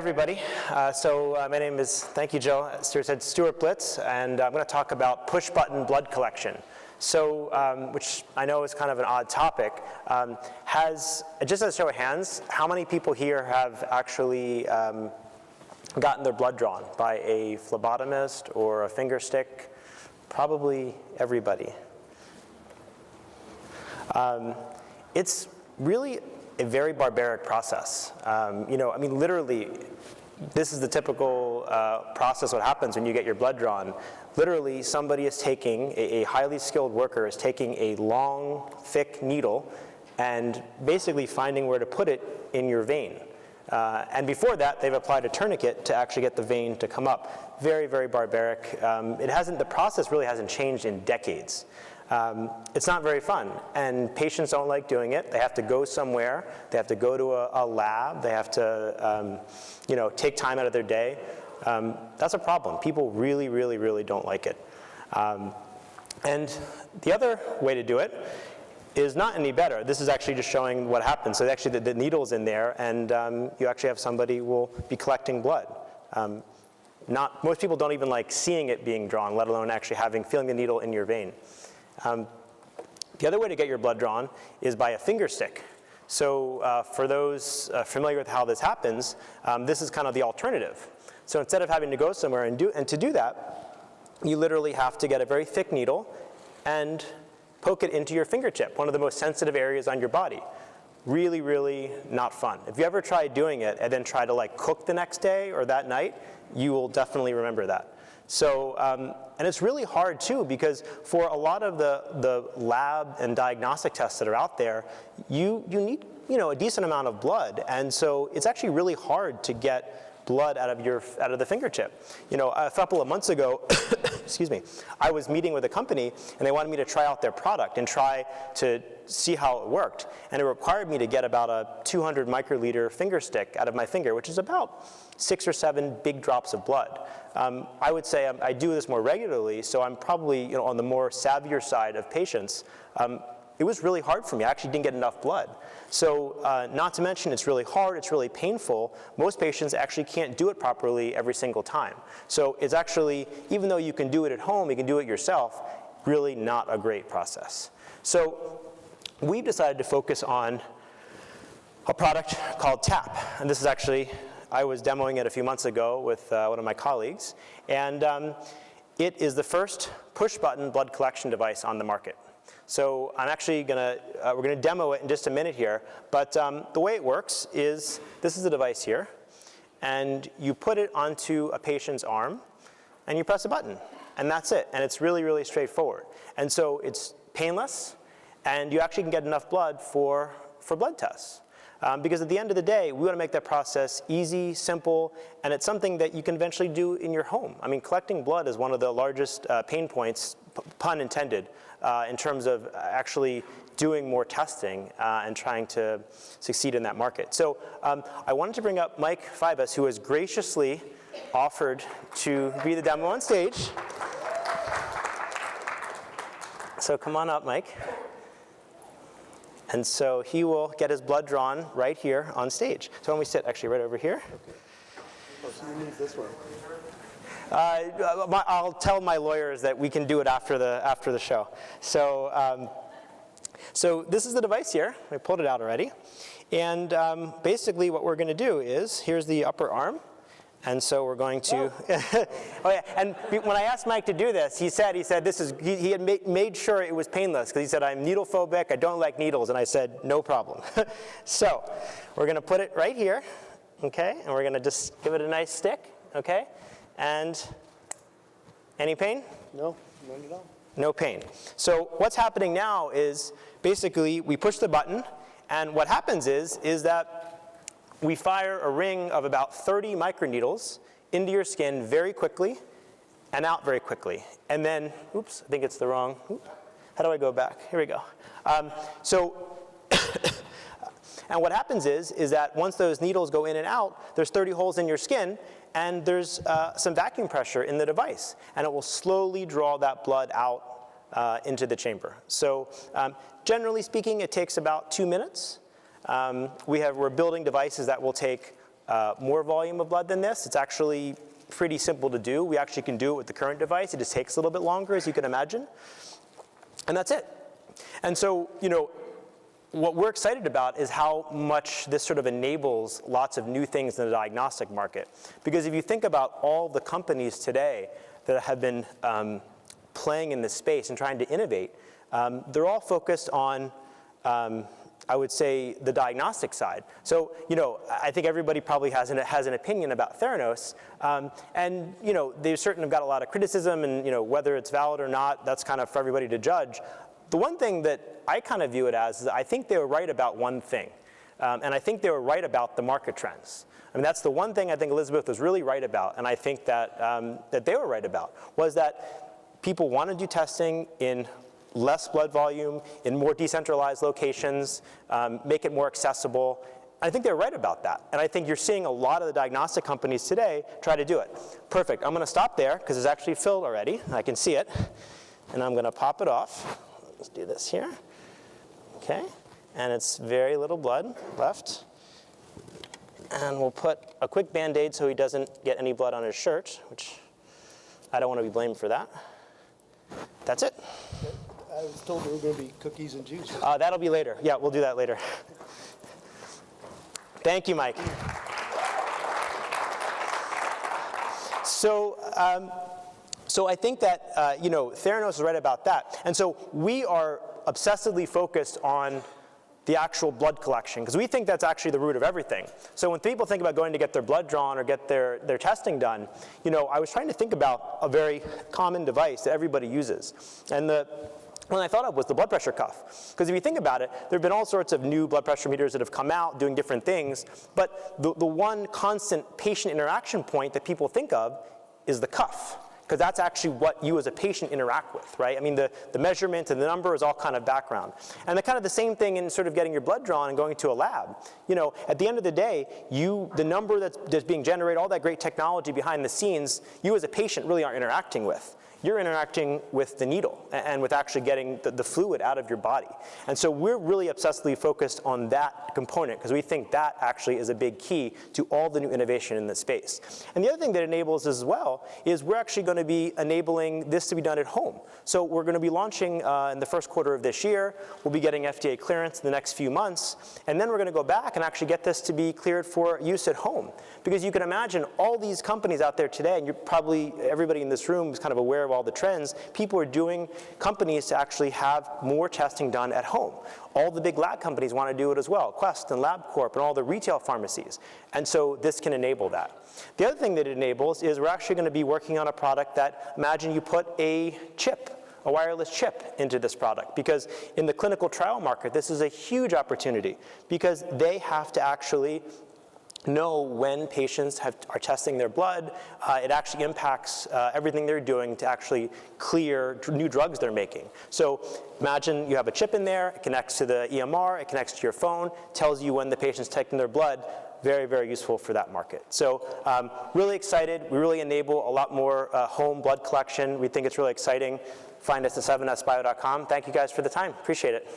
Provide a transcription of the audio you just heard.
everybody. My name is, thank you, Jill, Stuart said, Stuart Blitz, and I'm going to talk about push-button blood collection. Which I know is kind of an odd topic. Just as a show of hands, how many people here have actually gotten their blood drawn by a phlebotomist or a finger stick? Probably everybody. It's really a very barbaric process. Literally, this is the typical process what happens when you get your blood drawn. Literally, somebody is taking, a highly skilled worker is taking a long, thick needle and basically finding where to put it in your vein. And before that, they've applied a tourniquet to actually get the vein to come up. Very, very barbaric. The process really hasn't changed in decades. It's not very fun, and patients don't like doing it. They have to go somewhere. They have to go to a lab. They have to, take time out of their day. That's a problem. People really, really, really don't like it. And the other way to do it is not any better. This is actually just showing what happens. So actually the needle's in there, and you actually have somebody who will be collecting blood. Most people don't even like seeing it being drawn, let alone actually feeling the needle in your vein. The other way to get your blood drawn is by a finger stick. So for those familiar with how this happens, this is kind of the alternative. So instead of having to go somewhere and to do that, you literally have to get a very thick needle and poke it into your fingertip, one of the most sensitive areas on your body. Really, really not fun. If you ever try doing it and then try to cook the next day or that night, you will definitely remember that. So, and it's really hard too, because for a lot of the lab and diagnostic tests that are out there, you need a decent amount of blood, and so it's actually really hard to get blood out of the fingertip. A couple of months ago, excuse me, I was meeting with a company and they wanted me to try out their product and try to see how it worked. And it required me to get about a 200 microliter finger stick out of my finger, which is about 6 or 7 big drops of blood. I would say I do this more regularly, so I'm probably on the more savvier side of patients. It was really hard for me. I actually didn't get enough blood. So not to mention it's really hard, it's really painful. Most patients actually can't do it properly every single time. So it's actually, even though you can do it at home, you can do it yourself, really not a great process. So we've decided to focus on a product called TAP. And this is actually, I was demoing it a few months ago with one of my colleagues. And it is the first push-button blood collection device on the market. So I'm actually we're gonna demo it in just a minute here, but the way it works is, this is the device here, and you put it onto a patient's arm, and you press a button, and that's it, and it's really, really straightforward. And so it's painless, and you actually can get enough blood for blood tests. Because at the end of the day, we want to make that process easy, simple, and it's something that you can eventually do in your home. I mean, collecting blood is one of the largest pain points, pun intended, in terms of actually doing more testing and trying to succeed in that market. So I wanted to bring up Mike Fibus, who has graciously offered to be the demo on stage. So come on up, Mike. And so he will get his blood drawn right here on stage. So why don't we sit actually right over here? Okay. Oh, so you need this one. I'll tell my lawyers that we can do it after the show. So, so this is the device here. I pulled it out already. And basically what we're going to do is, here's the upper arm. And so we're going to, oh yeah, and when I asked Mike to do this, he said he had made sure it was painless, because he said, I'm needle phobic, I don't like needles, and I said, no problem. So we're going to put it right here, okay, and we're going to just give it a nice stick, okay, and any pain? No, none at all. No pain. So what's happening now is basically we push the button, and what happens is that we fire a ring of about 30 microneedles into your skin very quickly and out very quickly. And then, oops, I think it's the wrong, how do I go back? Here we go. And what happens is that once those needles go in and out, there's 30 holes in your skin, and there's some vacuum pressure in the device, and it will slowly draw that blood out into the chamber. So generally speaking, it takes about 2 minutes. We're building devices that will take more volume of blood than this. It's actually pretty simple to do. We actually can do it with the current device. It just takes a little bit longer, as you can imagine. And that's it. And so, what we're excited about is how much this sort of enables lots of new things in the diagnostic market. Because if you think about all the companies today that have been playing in this space and trying to innovate, they're all focused on, I would say, the diagnostic side. So, I think everybody probably has an opinion about Theranos, and they certainly have got a lot of criticism, and whether it's valid or not, that's kind of for everybody to judge. The one thing that I kind of view it as is I think they were right about one thing, and I think they were right about the market trends. I mean, that's the one thing I think Elizabeth was really right about, and I think that that they were right about, was that people want to do testing in less blood volume, in more decentralized locations, make it more accessible. I think they're right about that. And I think you're seeing a lot of the diagnostic companies today try to do it. Perfect. I'm going to stop there because it's actually filled already. I can see it. And I'm going to pop it off. Let's do this here. Okay. And it's very little blood left. And we'll put a quick Band-Aid so he doesn't get any blood on his shirt, which I don't want to be blamed for that. That's it. I was told there were going to be cookies and juice. That'll be later. Yeah, we'll do that later. Thank you, Mike. So I think that Theranos is right about that. And so we are obsessively focused on the actual blood collection, because we think that's actually the root of everything. So when people think about going to get their blood drawn or get their testing done, I was trying to think about a very common device that everybody uses. And the one I thought of was the blood pressure cuff. Because if you think about it, there have been all sorts of new blood pressure meters that have come out doing different things, but the one constant patient interaction point that people think of is the cuff. Because that's actually what you as a patient interact with, right? I mean, the measurement and the number is all kind of background. And kind of the same thing in sort of getting your blood drawn and going to a lab. At the end of the day, the number that's being generated, all that great technology behind the scenes, you as a patient really aren't interacting with. You're interacting with the needle and with actually getting the fluid out of your body. And so we're really obsessively focused on that component because we think that actually is a big key to all the new innovation in this space. And the other thing that enables as well is we're actually going to be enabling this to be done at home. So we're going to be launching in the first quarter of this year. We'll be getting FDA clearance in the next few months. And then we're going to go back and actually get this to be cleared for use at home. Because you can imagine all these companies out there today, and you're probably, everybody in this room is kind of aware of all the trends, people are doing companies to actually have more testing done at home. All the big lab companies want to do it as well, Quest and LabCorp and all the retail pharmacies. And so this can enable that. The other thing that it enables is we're actually going to be working on a product that, imagine you put a wireless chip into this product, because in the clinical trial market, this is a huge opportunity because they have to actually know when patients are testing their blood. It actually impacts everything they're doing to actually clear new drugs they're making. So imagine you have a chip in there, it connects to the EMR, it connects to your phone, tells you when the patient's taking their blood. Very, very useful for that market. So really excited. We really enable a lot more home blood collection. We think it's really exciting. Find us at 7sbio.com. Thank you guys for the time. Appreciate it.